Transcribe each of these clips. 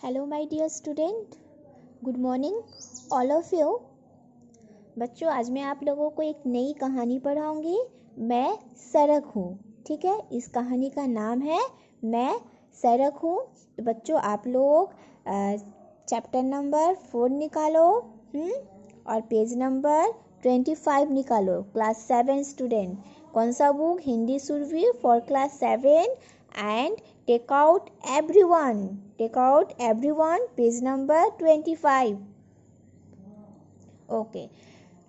Hello my dear student, good morning all of you. बच्चों, आज मैं आप लोगों को एक नई कहानी पढ़ाऊंगी। मैं सरक हूँ। ठीक है, इस कहानी का नाम है मैं सरक हूँ। तो बच्चों, आप लोग चैप्टर नंबर 4 निकालो और पेज नंबर 25 निकालो। Class 7 student. कौन सा book? Hindi Surabhi for class 7 and take out everyone page number 25। Okay,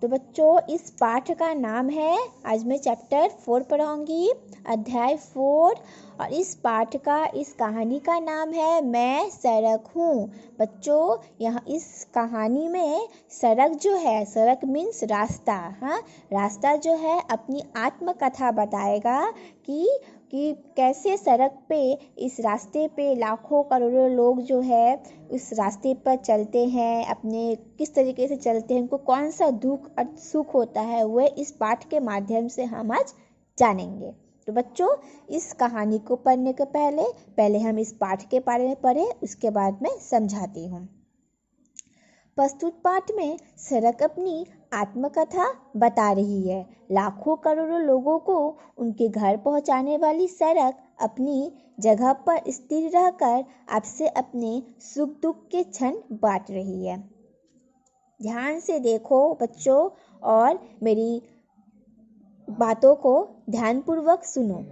तो बच्चों इस पाठ का नाम है, आज मैं चैप्टर 4 पढ़ाऊंगी, अध्याय 4। और इस पाठ का, इस कहानी का नाम है मैं सड़क हूँ। बच्चों, यहाँ इस कहानी में सड़क जो है, सड़क मीन्स रास्ता। हाँ, रास्ता जो है अपनी आत्मकथा बताएगा कि कैसे सड़क पे, इस रास्ते पे लाखों करोड़ों लोग जो है उस रास्ते पर चलते हैं, अपने किस तरीके से चलते हैं, उनको कौन सा दुख और सुख होता है, वह इस पाठ के माध्यम से हम आज जानेंगे। तो बच्चों, इस कहानी को पढ़ने के पहले हम इस पाठ के बारे में पढ़ें, उसके बाद मैं समझाती हूँ। प्रस्तुत पाठ में सड़क अपनी आत्मकथा बता रही है। लाखों करोड़ों लोगों को उनके घर पहुंचाने वाली सड़क अपनी जगह पर स्थिर रहकर आपसे अपने सुख दुख के क्षण बांट रही है। ध्यान से देखो बच्चों और मेरी बातों को ध्यानपूर्वक सुनो।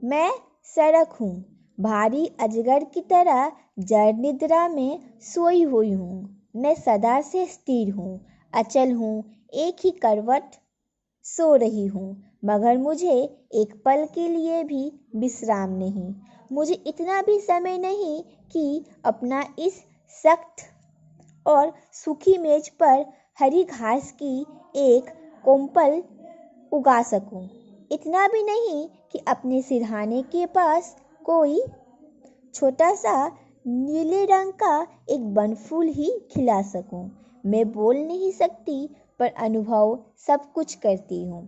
मैं सड़क हूँ, भारी अजगर की तरह जड़ निद्रा में सोई हुई हूँ। मैं सदा से स्थिर हूँ, अचल हूँ, एक ही करवट सो रही हूँ, मगर मुझे एक पल के लिए भी विश्राम नहीं। मुझे इतना भी समय नहीं कि अपना इस सख्त और सूखी मेज पर हरी घास की एक कोम्पल उगा सकूं। इतना भी नहीं कि अपने सिरहाने के पास कोई छोटा सा नीले रंग का एक बनफूल ही खिला सकूं। मैं बोल नहीं सकती, पर अनुभव सब कुछ करती हूँ।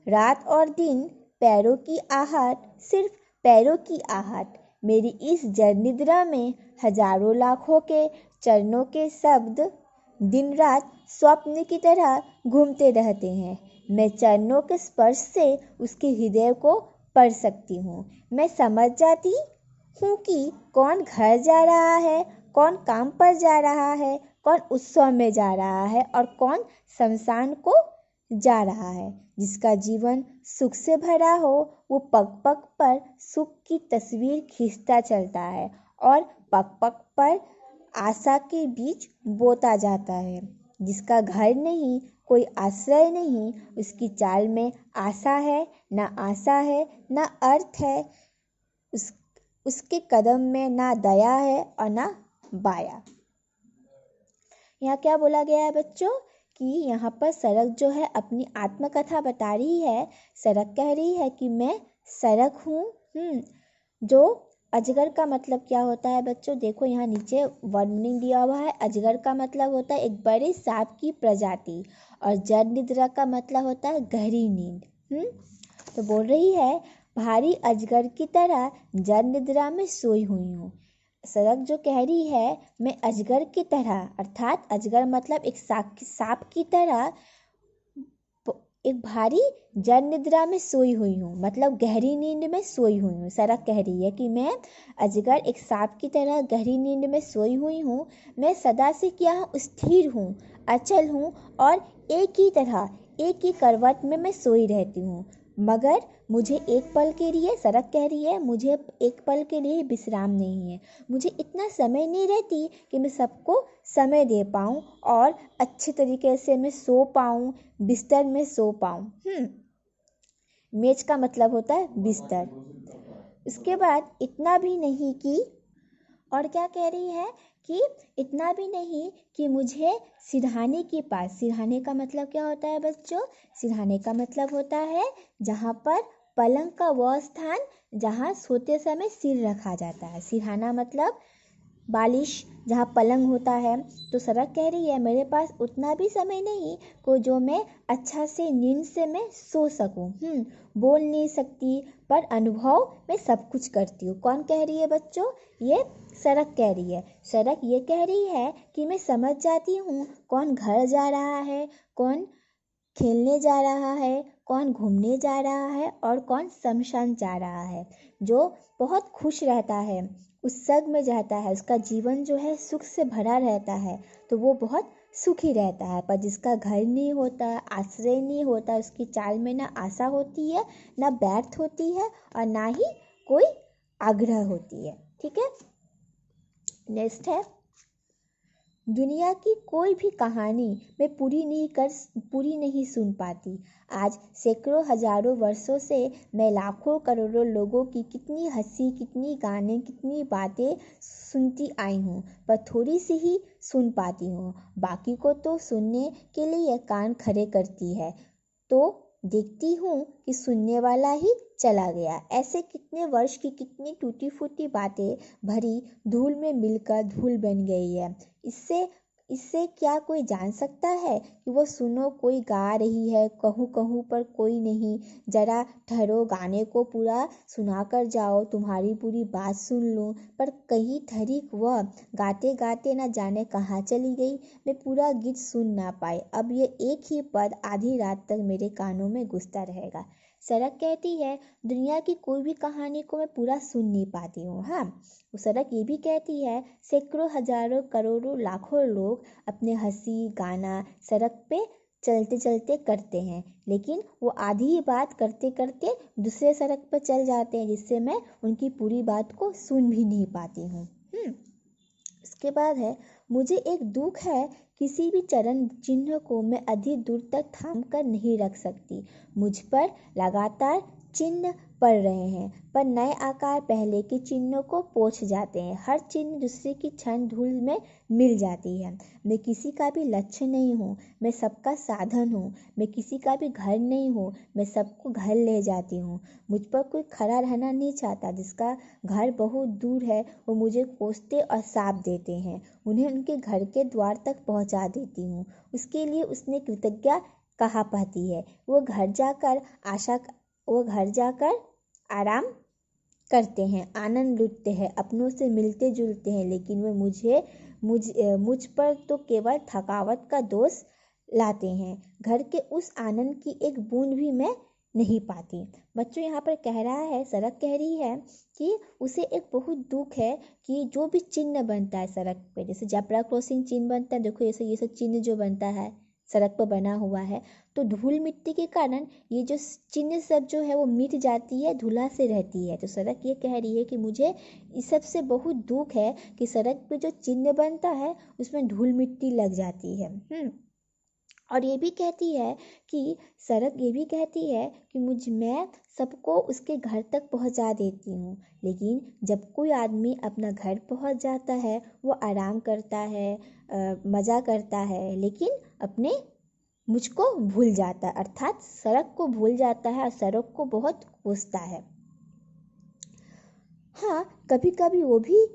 रात और दिन, पैरों की आहट, सिर्फ पैरों की आहट। मेरी इस जड़ निद्रा में हजारों लाखों के चरणों के शब्द दिन रात स्वप्न की तरह घूमते रहते हैं। मैं चरणों के स्पर्श से उसके हृदय को पढ़ सकती हूँ। मैं समझ जाती हूँ कि कौन घर जा रहा है, कौन काम पर जा रहा है, कौन उत्सव में जा रहा है और कौन शमशान को जा रहा है। जिसका जीवन सुख से भरा हो, वो पग पग पर सुख की तस्वीर खींचता चलता है और पग पग पर आशा के बीज बोता जाता है। जिसका घर नहीं, कोई आश्रय नहीं, उसकी चाल में आशा है ना आशा है ना अर्थ है, उसके कदम में ना दया है और ना बाया। यहाँ क्या बोला गया है बच्चों कि यहाँ पर सड़क जो है अपनी आत्मकथा बता रही है। सड़क कह रही है कि मैं सड़क हूँ। जो अजगर का मतलब क्या होता है बच्चों? देखो यहाँ नीचे वर्ड मीनिंग दिया हुआ है। अजगर का मतलब होता है एक बड़े सांप की प्रजाति, और जड़ निद्रा का मतलब होता है गहरी नींद। तो बोल रही है भारी अजगर की तरह जड़ निद्रा में सोई हुई हूँ। सड़क जो कह रही है मैं अजगर की तरह, अर्थात अजगर मतलब एक सांप की तरह एक भारी जड़ निद्रा में सोई हुई हूँ, मतलब गहरी नींद में सोई हुई हूँ। सड़क कह रही है कि मैं अजगर एक सांप की तरह गहरी नींद में सोई हुई हूँ। मैं सदा से क्या हूँ? स्थिर हूँ, अचल हूँ और एक ही तरह, एक ही करवट में मैं सोई रहती हूँ। मगर मुझे एक पल के लिए, सड़क कह रही है, मुझे एक पल के लिए विश्राम नहीं है। मुझे इतना समय नहीं रहती कि मैं सबको समय दे पाऊँ और अच्छे तरीके से मैं सो पाऊँ, बिस्तर में सो पाऊँ। मेज का मतलब होता है बिस्तर। उसके बाद इतना भी नहीं कि, और क्या कह रही है कि इतना भी नहीं कि मुझे सिरहाने के पास, सिरहाने का मतलब क्या होता है बच्चों? सिरहाने का मतलब होता है जहाँ पर पलंग का वह स्थान जहाँ सोते समय सिर रखा जाता है। सिरहाना मतलब बालिश जहाँ पलंग होता है। तो सड़क कह रही है मेरे पास उतना भी समय नहीं को जो मैं अच्छा से नींद से मैं सो सकूं। बोल नहीं सकती पर अनुभव में सब कुछ करती हूँ। कौन कह रही है बच्चों? ये सड़क कह रही है। सड़क ये कह रही है कि मैं समझ जाती हूँ कौन घर जा रहा है, कौन खेलने जा रहा है, कौन घूमने जा रहा है और कौन शमशान जा रहा है। जो बहुत खुश रहता है, उत्सव में जाता है, उसका जीवन जो है सुख से भरा रहता है, तो वो बहुत सुखी रहता है। पर जिसका घर नहीं होता, आश्रय नहीं होता, उसकी चाल में ना आशा होती है, ना व्यर्थ होती है और ना ही कोई आग्रह होती है। ठीक है, नेक्स्ट है, दुनिया की कोई भी कहानी मैं पूरी नहीं सुन पाती। आज सैकड़ों हजारों वर्षों से मैं लाखों करोड़ों लोगों की कितनी हंसी, कितनी गाने, कितनी बातें सुनती आई हूँ, पर थोड़ी सी ही सुन पाती हूँ। बाकी को तो सुनने के लिए कान खड़े करती है, तो देखती हूँ कि सुनने वाला ही चला गया। ऐसे कितने वर्ष की कितनी टूटी फूटी बातें भरी धूल में मिलकर धूल बन गई है। इससे इससे क्या कोई जान सकता है कि वो सुनो कोई गा रही है, कहूँ कहूँ पर कोई नहीं। जरा ठहरो, गाने को पूरा सुना कर जाओ, तुम्हारी पूरी बात सुन लूँ। पर कहीं ठहरी वह गाते गाते न जाने कहाँ चली गई। मैं पूरा गीत सुन ना पाई। अब ये एक ही पद आधी रात तक मेरे कानों में गूंजता रहेगा। सड़क कहती है दुनिया की कोई भी कहानी को मैं पूरा सुन नहीं पाती हूँ। हाँ, सड़क ये भी कहती है सैकड़ों हजारों करोड़ों लाखों लोग अपने हंसी गाना सड़क पे चलते चलते करते हैं, लेकिन वो आधी ही बात करते करते दूसरे सड़क पर चल जाते हैं, जिससे मैं उनकी पूरी बात को सुन भी नहीं पाती हूँ। इसके बाद है, मुझे एक दुख है, किसी भी चरण चिन्ह को मैं अधिक दूर तक थाम कर नहीं रख सकती। मुझ पर लगातार चिन्ह पड़ रहे हैं, पर नए आकार पहले के चिन्हों को पोंछ जाते हैं। हर चिन्ह दूसरे की क्षण धूल में मिल जाती है। मैं किसी का भी लक्ष्य नहीं हूँ, मैं सबका साधन हूँ। मैं किसी का भी घर नहीं हूँ, मैं सबको घर ले जाती हूँ। मुझ पर कोई खड़ा रहना नहीं चाहता। जिसका घर बहुत दूर है वो मुझे कोसते और शाप देते हैं। उन्हें उनके घर के द्वार तक पहुँचा देती हूँ। उसके लिए उसने कृतज्ञता कहा पाती है। वो घर जाकर आराम करते हैं, आनंद लूटते हैं, अपनों से मिलते जुलते हैं, लेकिन वे मुझ पर तो केवल थकावट का दोष लाते हैं। घर के उस आनंद की एक बूंद भी मैं नहीं पाती। बच्चों, यहाँ पर कह रहा है, सड़क कह रही है कि उसे एक बहुत दुख है कि जो भी चिन्ह बनता है सड़क पे, जैसे जेब्रा क्रॉसिंग चिन्ह बनता है, देखो ये सब चिन्ह जो बनता है सड़क पर बना हुआ है, तो धूल मिट्टी के कारण ये जो चिन्ह सब जो है वो मिट जाती है, धुला से रहती है। तो सड़क ये कह रही है कि मुझे इस सब से बहुत दुख है कि सड़क पे जो चिन्ह बनता है उसमें धूल मिट्टी लग जाती है। और ये भी कहती है कि सड़क ये भी कहती है कि मैं सबको उसके घर तक पहुंचा देती हूँ, लेकिन जब कोई आदमी अपना घर पहुंच जाता है वो आराम करता है, मज़ा करता है, लेकिन अपने मुझको भूल जाता है, अर्थात सड़क को भूल जाता है और सड़क को बहुत कोसता है। हाँ, कभी कभी वो भी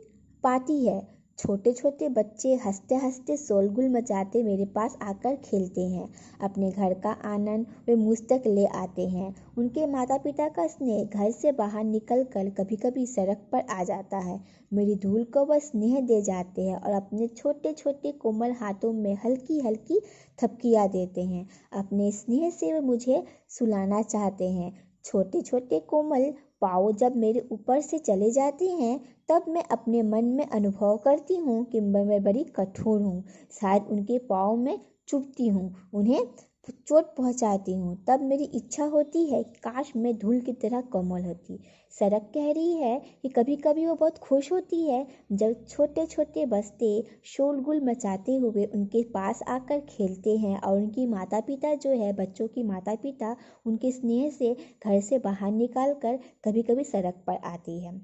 पाती है। छोटे छोटे बच्चे हंसते हंसते शोरगुल मचाते मेरे पास आकर खेलते हैं। अपने घर का आनंद वे मुझ तक ले आते हैं। उनके माता पिता का स्नेह घर से बाहर निकल कर कभी कभी सड़क पर आ जाता है। मेरी धूल को वह स्नेह दे जाते हैं और अपने छोटे छोटे कोमल हाथों में हल्की हल्की थपकियाँ देते हैं। अपने स्नेह से वे मुझे सुलाना चाहते हैं। छोटे छोटे कोमल पाँव जब मेरे ऊपर से चले जाते हैं, तब मैं अपने मन में अनुभव करती हूँ कि मैं बड़ी कठोर हूँ। शायद उनके पाँव में चुभती हूँ, उन्हें चोट पहुँचाती हूँ। तब मेरी इच्छा होती है कि काश मैं धूल की तरह कोमल होती। सड़क कह रही है कि कभी कभी वो बहुत खुश होती है जब छोटे छोटे बच्चे शोरगुल मचाते हुए उनके पास आकर खेलते हैं और उनकी माता पिता जो है, बच्चों की माता पिता उनके स्नेह से घर से बाहर निकाल कर कभी कभी सड़क पर आती है।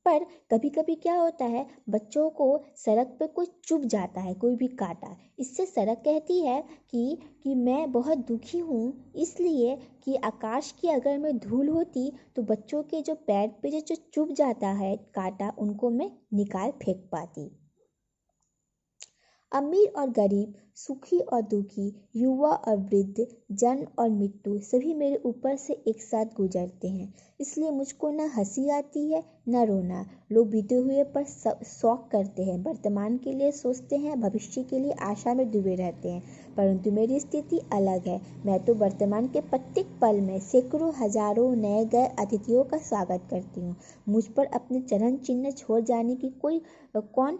पर कभी कभी क्या होता है, बच्चों को सड़क पे कुछ चुभ जाता है, कोई भी काटा। इससे सड़क कहती है कि मैं बहुत दुखी हूँ, इसलिए कि आकाश की अगर मैं धूल होती तो बच्चों के जो जो पैर पे जो चुभ जाता है कांटा, उनको मैं निकाल फेंक पाती। अमीर और गरीब, सुखी और दुखी, युवा और वृद्ध, जन्म और मृत्यु सभी मेरे ऊपर से एक साथ गुजरते हैं। इसलिए मुझको ना हंसी आती है ना रोना। लोग बीते हुए पर शौक करते हैं, वर्तमान के लिए सोचते हैं, भविष्य के लिए आशा में डूबे रहते हैं, परंतु मेरी स्थिति अलग है। मैं तो वर्तमान के प्रत्येक पल में सैकड़ों हजारों नए गए अतिथियों का स्वागत करती हूँ। मुझ पर अपने चरण चिन्ह छोड़ जाने की कौन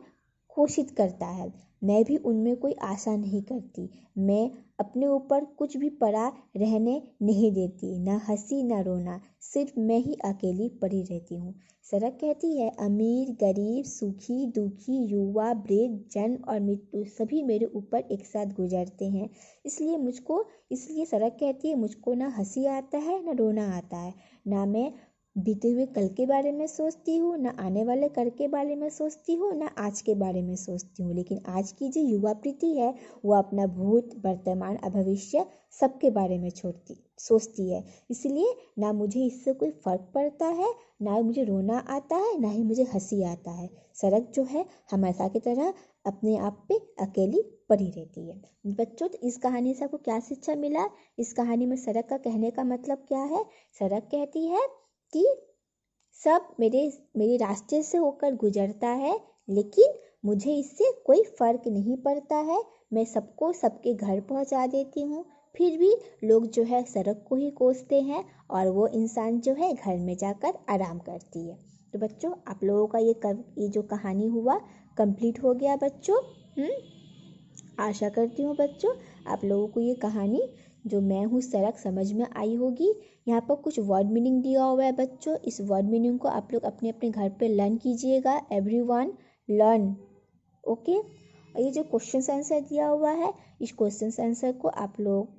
कोशिश करता है। मैं भी उनमें कोई आशा नहीं करती। मैं अपने ऊपर कुछ भी पड़ा रहने नहीं देती, ना हंसी ना रोना, सिर्फ मैं ही अकेली पड़ी रहती हूँ। सड़क कहती है, अमीर गरीब, सुखी दुखी, युवा वृद्ध, जन्म और मृत्यु सभी मेरे ऊपर एक साथ गुजरते हैं। इसलिए सड़क कहती है, मुझको ना हंसी आता है ना रोना आता है, ना मैं बीते हुए कल के बारे में सोचती हूँ, ना आने वाले कल के बारे में सोचती हूँ, ना आज के बारे में सोचती हूँ। लेकिन आज की जो युवा पीढ़ी है वो अपना भूत, वर्तमान और भविष्य सबके बारे में सोचती है। इसलिए ना मुझे इससे कोई फर्क पड़ता है, ना मुझे रोना आता है, ना ही मुझे हंसी आता है। सड़क जो है हमेशा की तरह अपने आप पे अकेली पड़ी रहती है। बच्चों, तो इस कहानी से आपको क्या शिक्षा मिला? इस कहानी में सड़क का कहने का मतलब क्या है? सड़क कहती है कि सब मेरे रास्ते से होकर गुजरता है, लेकिन मुझे इससे कोई फर्क नहीं पड़ता है। मैं सबको सबके घर पहुंचा देती हूँ, फिर भी लोग जो है सड़क को ही कोसते हैं और वो इंसान जो है घर में जाकर आराम करती है। तो बच्चों, आप लोगों का ये जो कहानी हुआ कंप्लीट हो गया बच्चों। आशा करती हूँ बच्चों आप लोगों को ये कहानी जो मैं हूँ सड़क समझ में आई होगी। यहाँ पर कुछ वर्ड मीनिंग दिया हुआ है बच्चों, इस वर्ड मीनिंग को आप लोग अपने अपने घर पे लर्न कीजिएगा। Everyone learn, okay. और ये जो क्वेश्चन आंसर दिया हुआ है, इस क्वेश्चन आंसर को आप लोग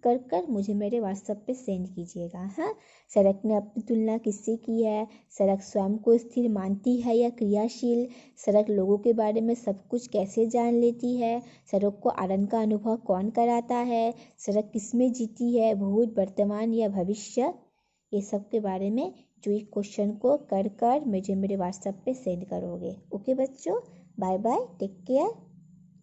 कर मुझे मेरे व्हाट्सएप पे सेंड कीजिएगा। हाँ, सड़क ने अपनी तुलना किससे की है? सड़क स्वयं को स्थिर मानती है या क्रियाशील? सड़क लोगों के बारे में सब कुछ कैसे जान लेती है? सड़क को आनंद का अनुभव कौन कराता है? सड़क किसमें जीती है, भूत, वर्तमान या भविष्य? ये सब के बारे में जो इस क्वेश्चन को कर मुझे मेरे व्हाट्सएप पे सेंड करोगे। ओके बच्चों, बाय बाय, टेक केयर।